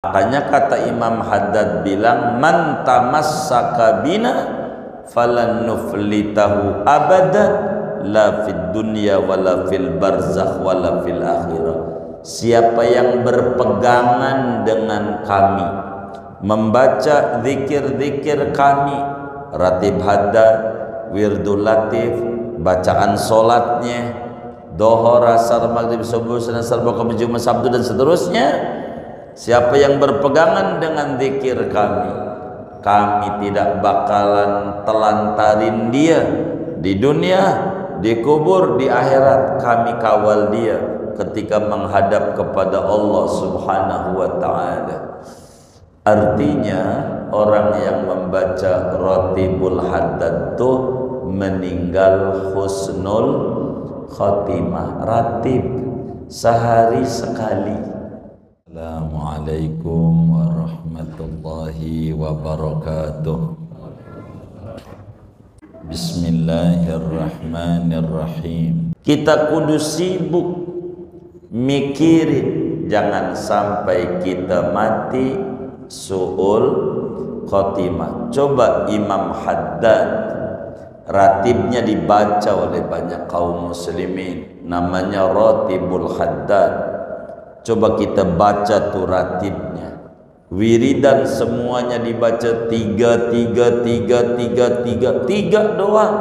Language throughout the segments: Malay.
Makanya kata Imam Haddad bilang, man tamassaka bina falan nuflitahu abada la fid dunya wala fil barzakh wala fil akhirah. Siapa yang berpegangan dengan kami, membaca zikir-zikir kami, ratib haddad, wirdul latif, bacaan solatnya, dohor, asar, maghrib, subuh, sunnah, sarba, jumat, sabtu dan seterusnya. Siapa yang berpegangan dengan zikir kami, kami tidak bakalan telantarin dia di dunia, di kubur, di akhirat. Kami kawal dia ketika menghadap kepada Allah Subhanahu wa ta'ala. Artinya orang yang membaca ratibul haddad itu meninggal husnul khotimah. Ratib sehari sekali. Assalamualaikum warahmatullahi wabarakatuh. Bismillahirrahmanirrahim. Kita kudu sibuk mikirin jangan sampai kita mati su'ul khotimah. Coba Imam Haddad, ratibnya dibaca oleh banyak kaum muslimin, namanya Ratibul Haddad. Coba kita baca tuh ratibnya, wiridan semuanya dibaca 3 doang.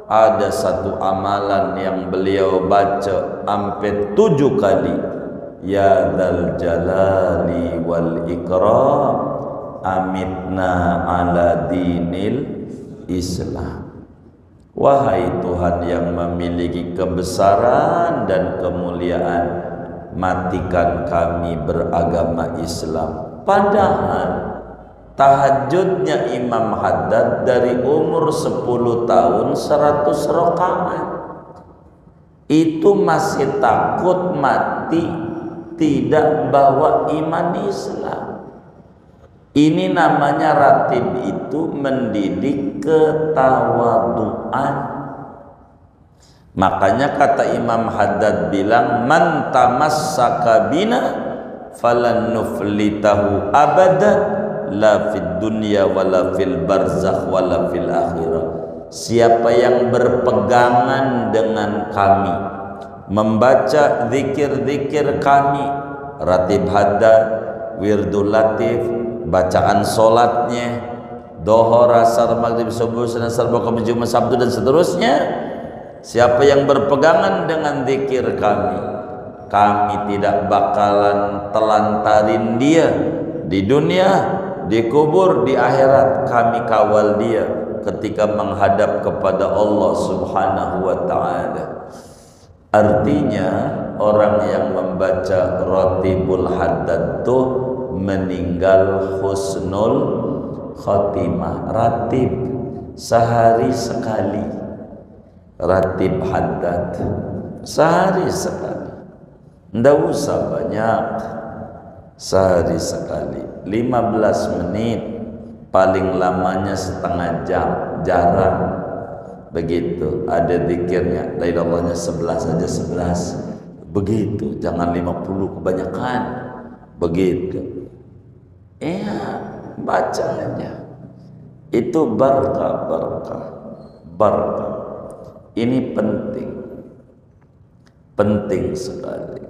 Ada satu amalan yang beliau baca sampai 7 kali, ya dzal jalali wal ikram amitna ala dinil Islam. Wahai Tuhan yang memiliki kebesaran dan kemuliaan, matikan kami beragama Islam. Padahal tahajudnya Imam Haddad dari umur 10 tahun 100 rakaat. Itu masih takut mati tidak bawa iman Islam. Ini namanya ratib itu mendidik ketawaduan. Makanya kata Imam Haddad bilang, man tamassaka bina falan nuflitahu abada la fid dunya wala fil barzakh wala fil akhirah. Siapa yang berpegangan dengan kami, membaca zikir-zikir kami, ratib haddad, wirdul latif, bacaan solatnya, dohor, asar, maghrib, subuh, sunnah, sarba, jumat, sabtu dan seterusnya. Siapa yang berpegangan dengan zikir kami, kami tidak bakalan telantarin dia di dunia, di kubur, di akhirat. Kami kawal dia ketika menghadap kepada Allah Subhanahu wa ta'ala. Artinya orang yang membaca ratibul haddad itu meninggal husnul khotimah. Ratib sehari sekali. Ratib haddad sehari sekali, ndak usah banyak, sehari sekali 15 menit, paling lamanya setengah jam, jarang begitu. Ada zikirnya, la ilahnya 11 saja 11, begitu, jangan 50 kebanyakan, begitu. Bacanya itu barkah. Ini penting sekali.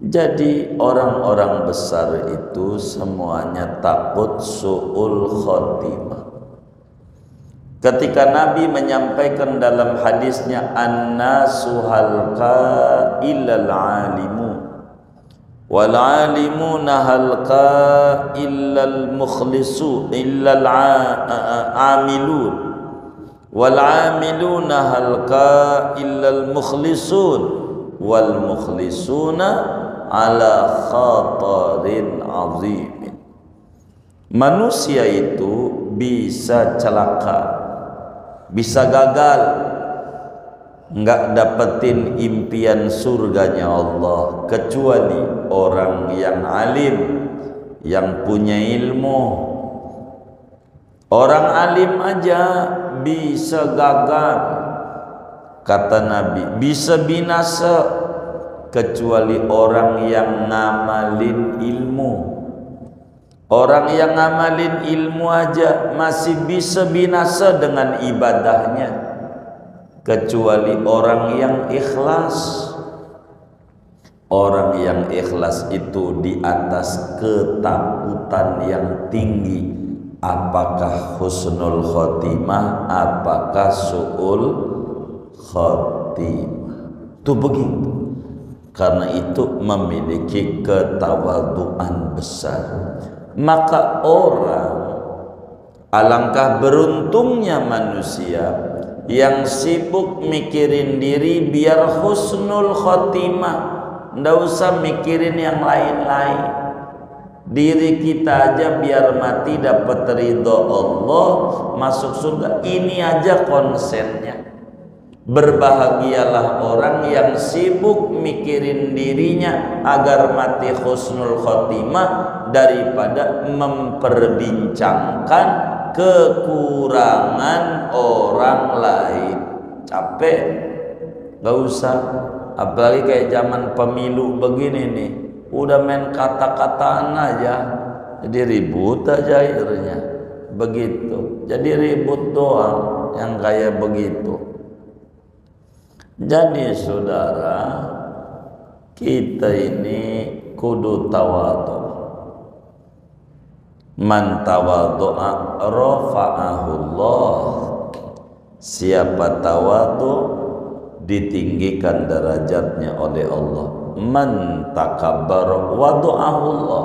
Jadi orang-orang besar itu semuanya takut su'ul khotimah. Ketika Nabi menyampaikan dalam hadisnya, an-nasu halqa illal alimu wal alimuna halqa illal mukhlisu illal amilun wal amiluna halqa illal mukhlisun wal mukhlisuna ala khatarin azim. Manusia itu bisa celaka, bisa gagal, enggak dapetin impian surganya Allah kecuali orang yang alim, yang punya ilmu. Orang alim aja bisa gagal, kata Nabi, bisa binasa kecuali orang yang ngamalin ilmu. Orang yang ngamalin ilmu aja masih bisa binasa dengan ibadahnya, kecuali orang yang ikhlas. Orang yang ikhlas itu di atas ketakutan yang tinggi, apakah husnul khotimah, apakah su'ul khotimah. Itu begitu. Karena itu memiliki ketawaduan besar. Maka orang, alangkah beruntungnya manusia yang sibuk mikirin diri biar husnul khotimah. Nggak usah mikirin yang lain-lain. Diri kita aja biar mati dapat ridho Allah, masuk surga. Ini aja konsennya. Berbahagialah orang yang sibuk mikirin dirinya agar mati husnul khotimah daripada memperbincangkan kekurangan orang lain. Capek, nggak usah. Apalagi kayak zaman pemilu begini nih, udah main kata-kataan aja, jadi ribut aja akhirnya. Begitu, jadi ribut doang yang kayak begitu. Jadi saudara, kita ini kudu tawadhu. Man tawadhu'a rafa'ahullah. Siapa tawadhu ditinggikan derajatnya oleh Allah. Man takabbar wadu'ahullah.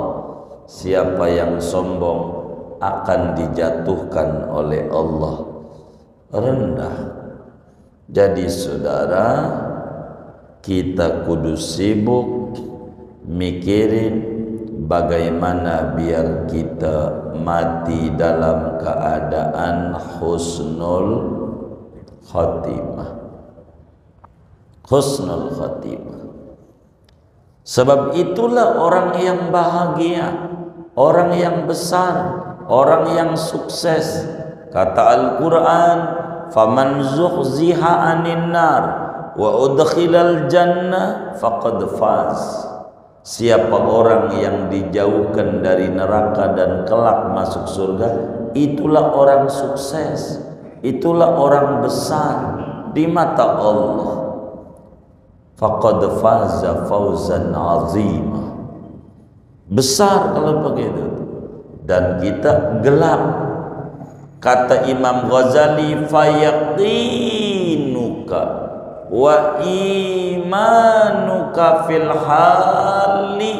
Siapa yang sombong akan dijatuhkan oleh Allah, rendah. Jadi saudara, kita kudu sibuk mikirin bagaimana biar kita mati dalam keadaan husnul khotimah. Husnul khatimah. Sebab itulah orang yang bahagia, orang yang besar, orang yang sukses. Kata Al-Quran, faman zuhziha anin nar wa udkhilal jannah faqad faz. Siapa orang yang dijauhkan dari neraka dan kelak masuk surga, itulah orang sukses, itulah orang besar di mata Allah. Faqad faza fawzan azima. Besar kalau begitu. Dan kita gelap. Kata Imam Ghazali, fayaqinuka wa imanuka fil hali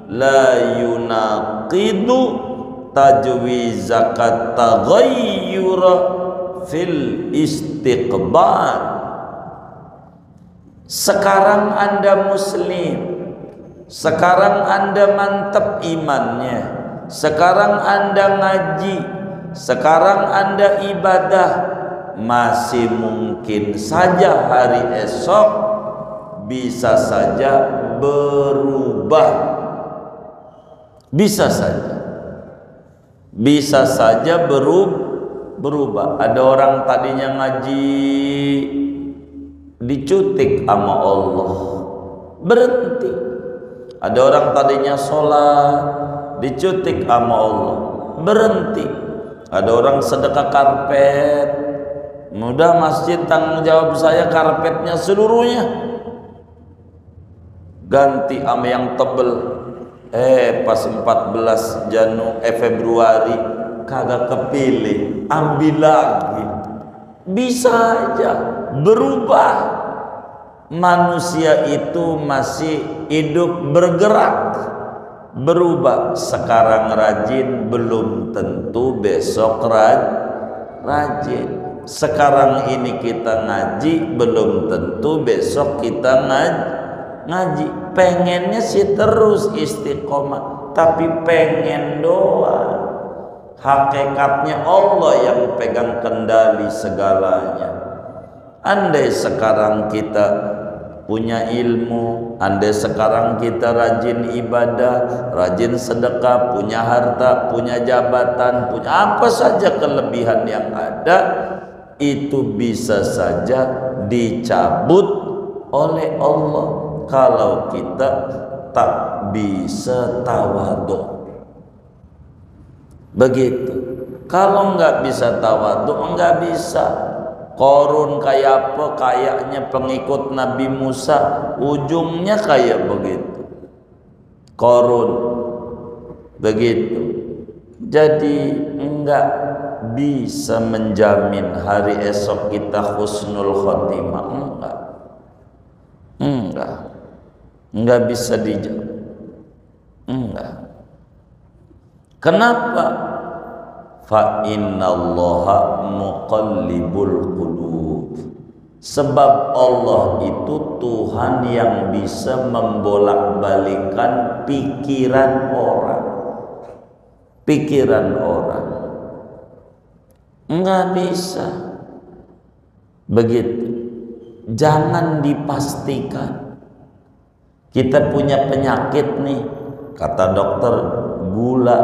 la yunaqidu tajwizakat taghayyura fil istiqbal. Sekarang Anda muslim, sekarang Anda mantap imannya, sekarang Anda ngaji, sekarang Anda ibadah, masih mungkin saja hari esok bisa saja berubah. Bisa saja berubah. Ada orang tadinya ngaji dicutik sama Allah, berhenti. Ada orang tadinya sholat dicutik sama Allah, berhenti. Ada orang sedekah karpet, mudah masjid tanggung jawab saya karpetnya seluruhnya, ganti sama yang tebel. Pas 14 Februari kagak kepilih, ambil lagi. Bisa aja berubah. Manusia itu masih hidup bergerak, berubah. Sekarang rajin belum tentu besok rajin. Sekarang ini kita ngaji belum tentu besok kita ngaji. Pengennya sih terus istiqomah, tapi pengen doang. Hakikatnya Allah yang pegang kendali segalanya. Andai sekarang kita punya ilmu, andai sekarang kita rajin ibadah, rajin sedekah, punya harta, punya jabatan, punya apa saja kelebihan yang ada, itu bisa saja dicabut oleh Allah. kalau kita tak bisa tawadhu. Begitu. Kalau nggak bisa tawadhu, nggak bisa. Korun kayak apa? Kayaknya pengikut Nabi Musa, ujungnya kayak begitu. Korun begitu. Jadi enggak bisa menjamin hari esok kita husnul khotimah. Enggak bisa dijamin. Enggak. Kenapa? Fa innallaha muqallibul qulub. Sebab Allah itu Tuhan yang bisa membolak-balikan pikiran orang. Pikiran orang. Enggak bisa. Begitu. Jangan dipastikan. Kita punya penyakit nih, kata dokter, gula.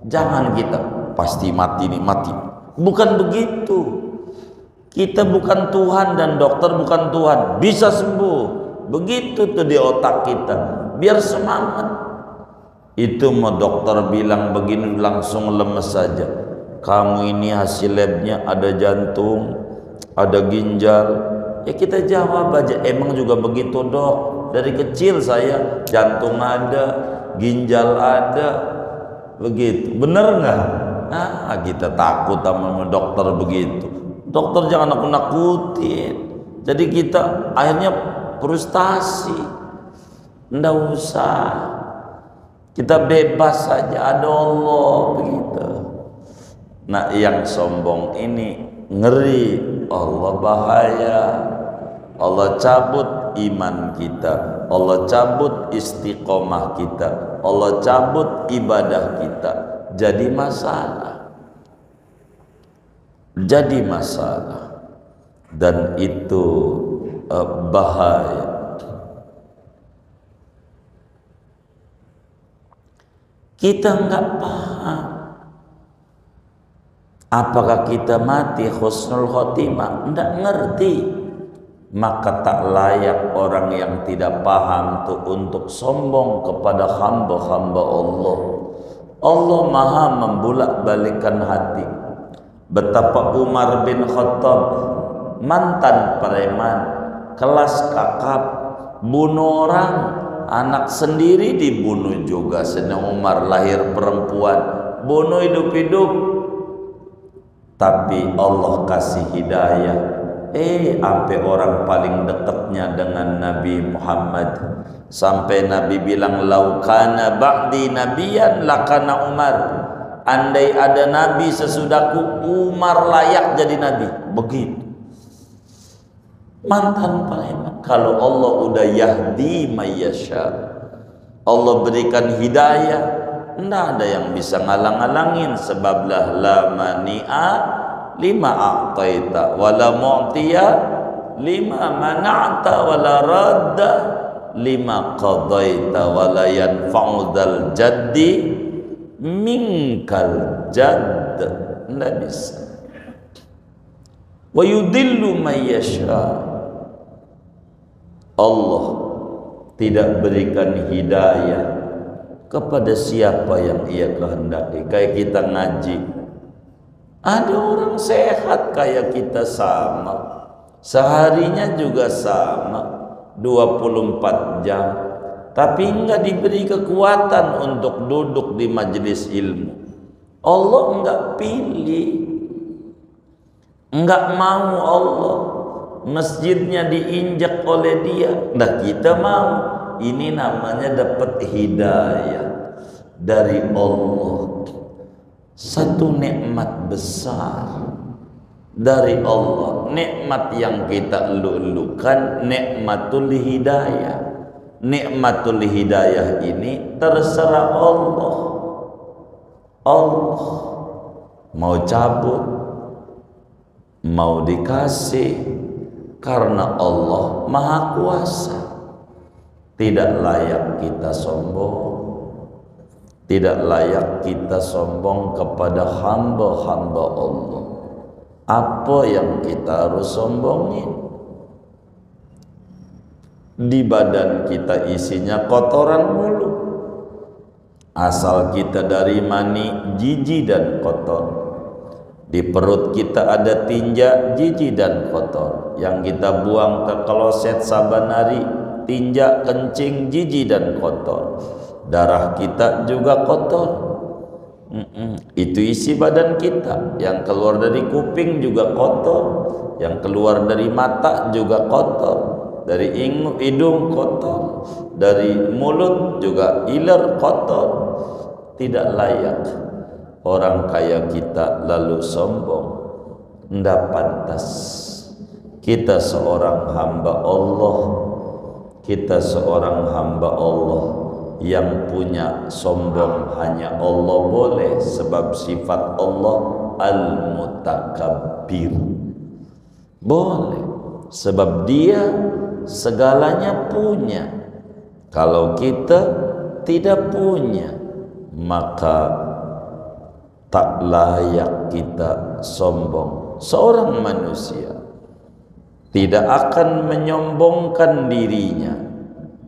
Jangan kita pasti mati nih, mati. Bukan begitu. Kita bukan Tuhan dan dokter bukan Tuhan. Bisa sembuh. Begitu tuh di otak kita. Biar semangat. Itu mau dokter bilang begini langsung lemes saja. Kamu ini hasil labnya ada jantung, ada ginjal. Ya kita jawab aja, emang juga begitu dok. Dari kecil saya jantung ada, ginjal ada. Begitu, bener nggak? Nah, kita takut sama dokter begitu. Dokter jangan nakut-nakutin. Jadi kita akhirnya frustasi. Nggak usah. Kita bebas saja, ada Allah begitu. Nah, yang sombong ini ngeri. Allah bahaya. Allah cabut iman kita. Allah cabut istiqomah kita. Allah cabut ibadah kita. Jadi masalah. Jadi masalah. Dan itu bahaya. Kita nggak paham. Apakah kita mati husnul khotimah? Nggak ngerti. Maka tak layak orang yang tidak paham tuh untuk sombong kepada hamba-hamba Allah. Allah maha membulak-balikan hati. Betapa Umar bin Khattab, mantan preman, kelas kakap, bunuh orang, anak sendiri dibunuh juga. Sedang Umar lahir perempuan, bunuh hidup-hidup. Tapi Allah kasih hidayah. Sampai orang paling dekatnya dengan Nabi Muhammad, sampai Nabi bilang laukana ba'di nabiyan lakana Umar. Andai ada nabi sesudahku, Umar layak jadi nabi. Begitu. Mantan preman. Kalau Allah udah yahdi mayyasha, Allah berikan hidayah, tidak ada yang bisa ngalang-ngalangin. Sebablah la mani'a lima a'taita wala mu'tiya lima mana'ta wala radda lima qadaita wala yanfa'u dzal jaddi minkal jadd. Tidak bisa. Wa yudillu may yasha. Allah tidak berikan hidayah kepada siapa yang Ia kehendaki. Kayak kita ngaji, ada orang sehat kayak kita sama, seharinya juga sama, 24 jam, tapi enggak diberi kekuatan untuk duduk di majelis ilmu. Allah enggak pilih, enggak mau Allah masjidnya diinjak oleh dia. Nah, kita mau. Ini namanya dapat hidayah dari Allah. Satu nikmat besar dari Allah. Nikmat yang kita elu-elukan nikmatul hidayah. Nikmatul hidayah ini terserah Allah. Allah mau cabut, mau dikasih, karena Allah Maha Kuasa. Tidak layak kita sombong. Tidak layak kita sombong kepada hamba-hamba Allah. Apa yang kita harus sombongin? Di badan kita isinya kotoran mulu. Asal kita dari mani, jijik dan kotor. Di perut kita ada tinja, jijik dan kotor. Yang kita buang ke kloset saban hari, tinja, kencing, jijik dan kotor. Darah kita juga kotor. Itu isi badan kita. Yang keluar dari kuping juga kotor. Yang keluar dari mata juga kotor. Dari hidung kotor. Dari mulut juga iler kotor. Tidak layak orang kaya kita lalu sombong. Tidak pantas. Kita seorang hamba Allah. Kita seorang hamba Allah. Yang punya sombong hanya Allah boleh. Sebab sifat Allah Al-Mutakabbir. Boleh. Sebab dia segalanya punya. Kalau kita tidak punya, maka tak layak kita sombong. Seorang manusia tidak akan menyombongkan dirinya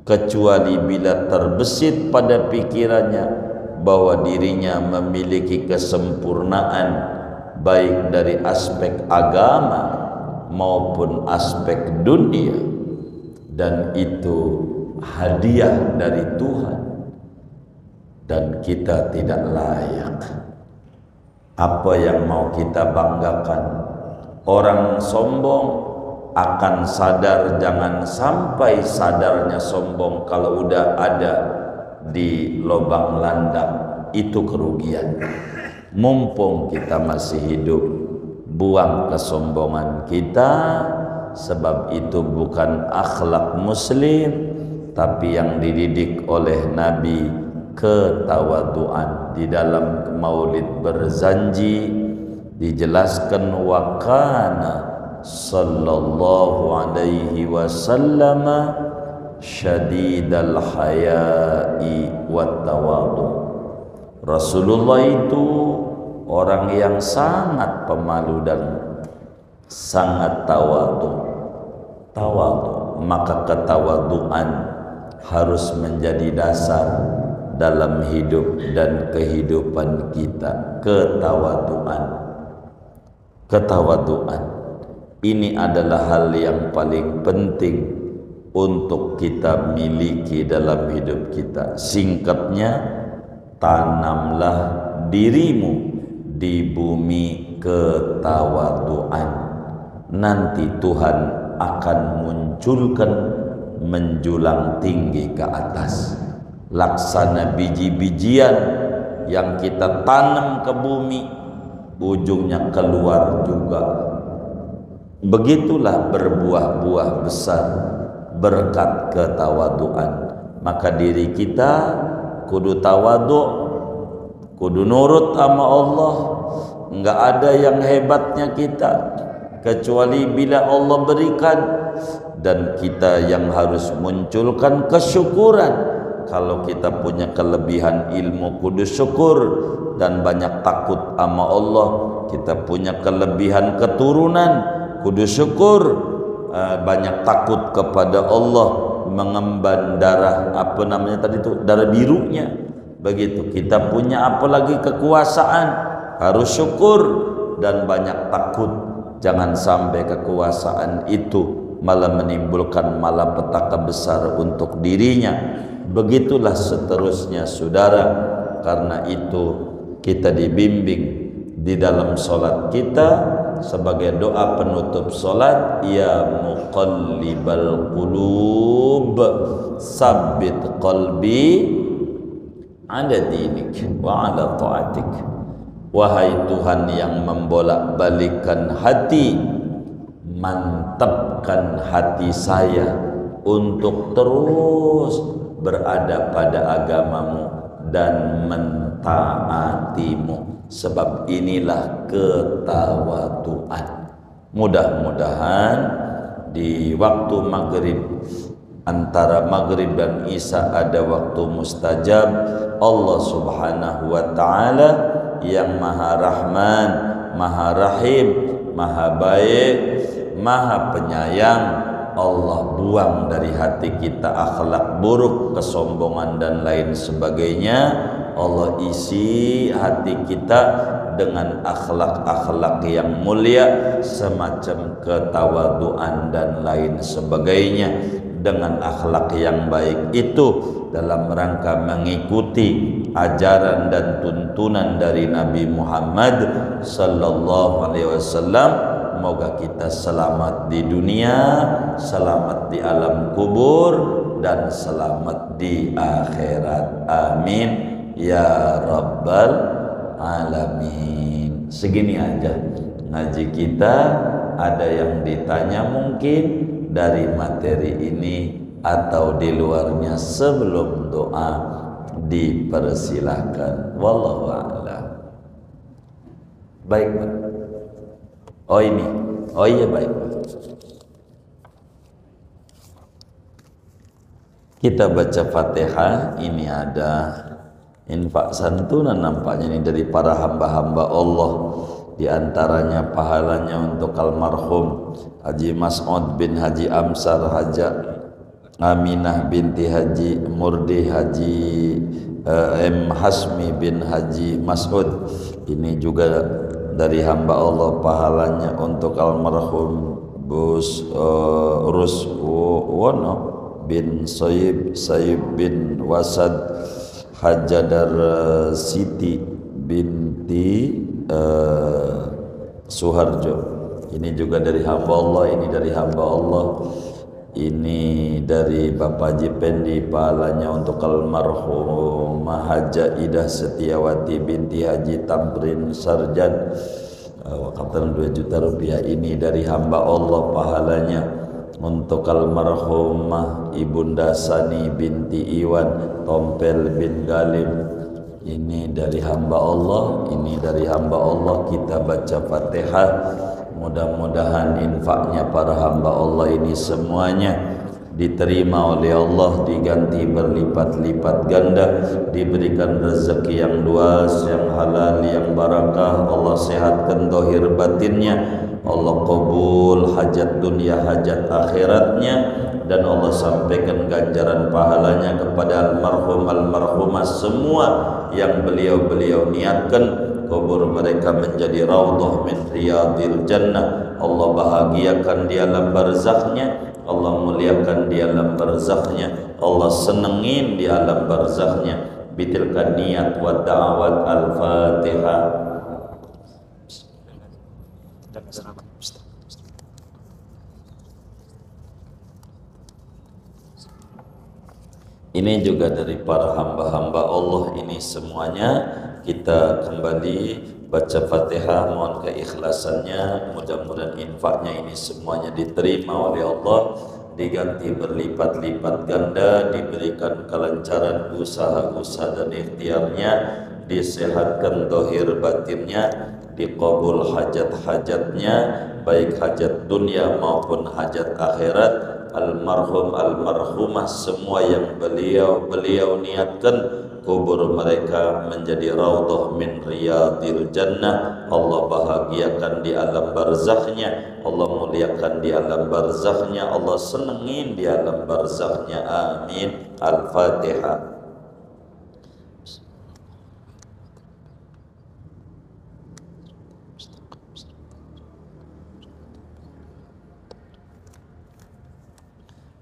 kecuali bila terbesit pada pikirannya bahwa dirinya memiliki kesempurnaan baik dari aspek agama maupun aspek dunia, dan itu hadiah dari Tuhan dan kita tidak layak. Apa yang mau kita banggakan? Orang sombong akan sadar, jangan sampai sadarnya sombong kalau udah ada di lubang landak, itu kerugian. Mumpung kita masih hidup, buang kesombongan kita, sebab itu bukan akhlak muslim, tapi yang dididik oleh Nabi, ketawaduan. Di dalam Maulid Berzanji dijelaskan wa kana sallallahu alaihi wasallam syadidal haya'i wat tawadu. Rasulullah itu orang yang sangat pemalu dan sangat tawadu. Maka ketawaduan harus menjadi dasar dalam hidup dan kehidupan kita. Ketawaduan ini adalah hal yang paling penting untuk kita miliki dalam hidup kita. Singkatnya, tanamlah dirimu di bumi ketawaduan. Nanti Tuhan akan munculkan menjulang tinggi ke atas. Laksana biji-bijian yang kita tanam ke bumi, ujungnya keluar juga. Begitulah berbuah-buah besar berkat ketawaduan. Maka diri kita kudu tawadu, kudu nurut sama Allah. Enggak ada yang hebatnya kita kecuali bila Allah berikan, dan kita yang harus munculkan kesyukuran. Kalau kita punya kelebihan ilmu, kudu syukur dan banyak takut sama Allah. Kita punya kelebihan keturunan, kudu syukur, banyak takut kepada Allah, mengemban darah darah birunya. Begitu. Kita punya apalagi kekuasaan, harus syukur dan banyak takut. Jangan sampai kekuasaan itu malah menimbulkan malapetaka besar untuk dirinya. Begitulah seterusnya, saudara. Karena itu kita dibimbing di dalam solat kita sebagai doa penutup solat, ya muqallibal qulub sabbit qalbi ala dinik wa ala ta'atik. Wahai Tuhan yang membolak-balikan hati, mantapkan hati saya untuk terus berada pada agamamu dan mentaatimu. Sebab inilah ketawaduan. Mudah-mudahan di waktu maghrib, antara maghrib dan isya ada waktu mustajab. Allah subhanahu wa ta'ala yang maha rahman, maha rahim, maha baik, maha penyayang, Allah buang dari hati kita akhlak buruk, kesombongan dan lain sebagainya. Allah isi hati kita dengan akhlak-akhlak yang mulia semacam ketawaduan dan lain sebagainya. Dengan akhlak yang baik itu dalam rangka mengikuti ajaran dan tuntunan dari Nabi Muhammad sallallahu alaihi wasallam. Semoga kita selamat di dunia, selamat di alam kubur, dan selamat di akhirat. Amin ya rabbal alamin. Segini aja ngaji kita. Ada yang ditanya mungkin dari materi ini atau di luarnya, sebelum doa dipersilahkan. Wallahu a'lam. Baik, Pak. Oh ini, oh iya baik. Kita baca Fatihah. Ini ada infak santunan nampaknya ini dari para hamba-hamba Allah. Di antaranya pahalanya untuk almarhum Haji Mas'ud bin Haji Amsar, Haja Aminah binti Haji Murdi, Haji M. Hasmi bin Haji Mas'ud. Ini juga dari hamba Allah pahalanya untuk almarhum Bus Ruswono bin Sayyib bin Wasad, Hajadar Siti binti Suharjo. Ini juga dari hamba Allah. Ini dari hamba Allah. Ini dari Bapak Haji Pendi, pahalanya untuk almarhum Haja Idah Setiawati binti Haji Tamrin Sarjan, wakafan 2 juta rupiah. Ini dari hamba Allah, pahalanya untuk almarhumah Ibunda Sani binti Iwan Tompel bin Galim. Ini dari hamba Allah, ini dari hamba Allah. Kita baca Fatihah. Mudah-mudahan infaknya para hamba Allah ini semuanya diterima oleh Allah, diganti berlipat-lipat ganda, diberikan rezeki yang luas, yang halal, yang barakah. Allah sehatkan zahir batinnya, Allah kabul hajat dunia, hajat akhiratnya, dan Allah sampaikan ganjaran pahalanya kepada almarhum almarhumah semua yang beliau niatkan. Kubur mereka menjadi raudhah min riyadil jannah. Allah bahagiakan di alam barzakhnya, Allah muliakan di alam barzakhnya, Allah senengin di alam barzakhnya. Bitilkan niat wa da'awat. Al-Fatihah. Ini juga dari para hamba-hamba Allah ini semuanya. Kita kembali baca Fatihah, mohon keikhlasannya. Mudah-mudahan infaknya ini semuanya diterima oleh Allah, diganti berlipat-lipat ganda, diberikan kelancaran usaha-usaha dan ikhtiarnya, disehatkan zahir batinnya, dikabul hajat-hajatnya, baik hajat dunia maupun hajat akhirat. Almarhum almarhumah semua yang beliau niatkan, kubur mereka menjadi raudhah min riyadil jannah. Allah bahagiakan di alam barzakhnya, Allah muliakan di alam barzakhnya, Allah senengin di alam barzakhnya. Amin. Al-Fatihah.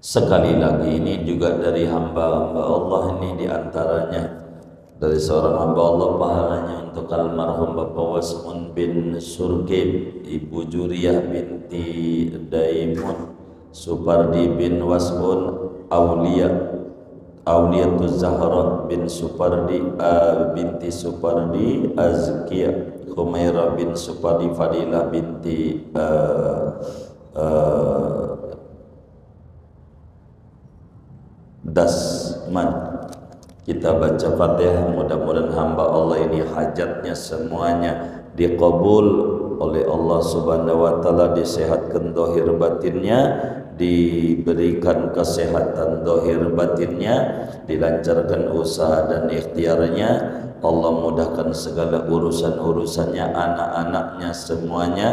Sekali lagi ini juga dari hamba-hamba Allah, ini diantaranya dari seorang hamba Allah, pahalanya untuk almarhum Bapak Wasmun bin Surkib, Ibu Juriyah binti Daimun, Supardi bin Wasmun, Auliyatuz Zahra bin Supardi binti Supardi, Azkia Humaira bin Supardi, Fadilah binti Dasman. Kita baca Fatihah, mudah-mudahan hamba Allah ini hajatnya semuanya diqabul oleh Allah Subhanahu wa taala, disehatkan zahir batinnya, diberikan kesehatan zahir batinnya, dilancarkan usaha dan ikhtiarnya. Allah mudahkan segala urusan-urusannya, anak-anaknya semuanya,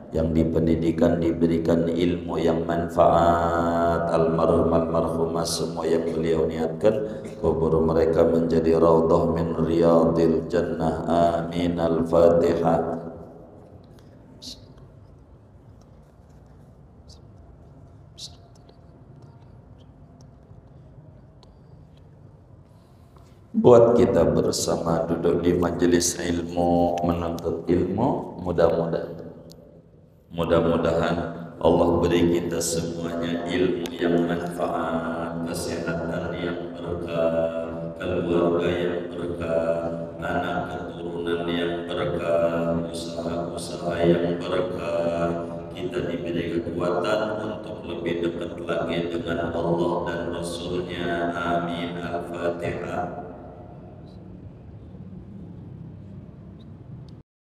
yang di pendidikan diberikan ilmu yang manfaat, almarhumah semua yang beliau niatkan kubur mereka menjadi raudhah min riyadil jannah. Amin. Al-Fatihah. Buat kita bersama duduk di majelis ilmu, menuntut ilmu, mudah-mudahan Allah beri kita semuanya ilmu yang manfaat, kesehatan yang berkah, keluarga yang berkah, anak keturunan yang berkah, usaha-usaha yang berkah. Kita diberi kekuatan untuk lebih dekat lagi dengan Allah dan Rasulnya. Amin. Al-Fatihah.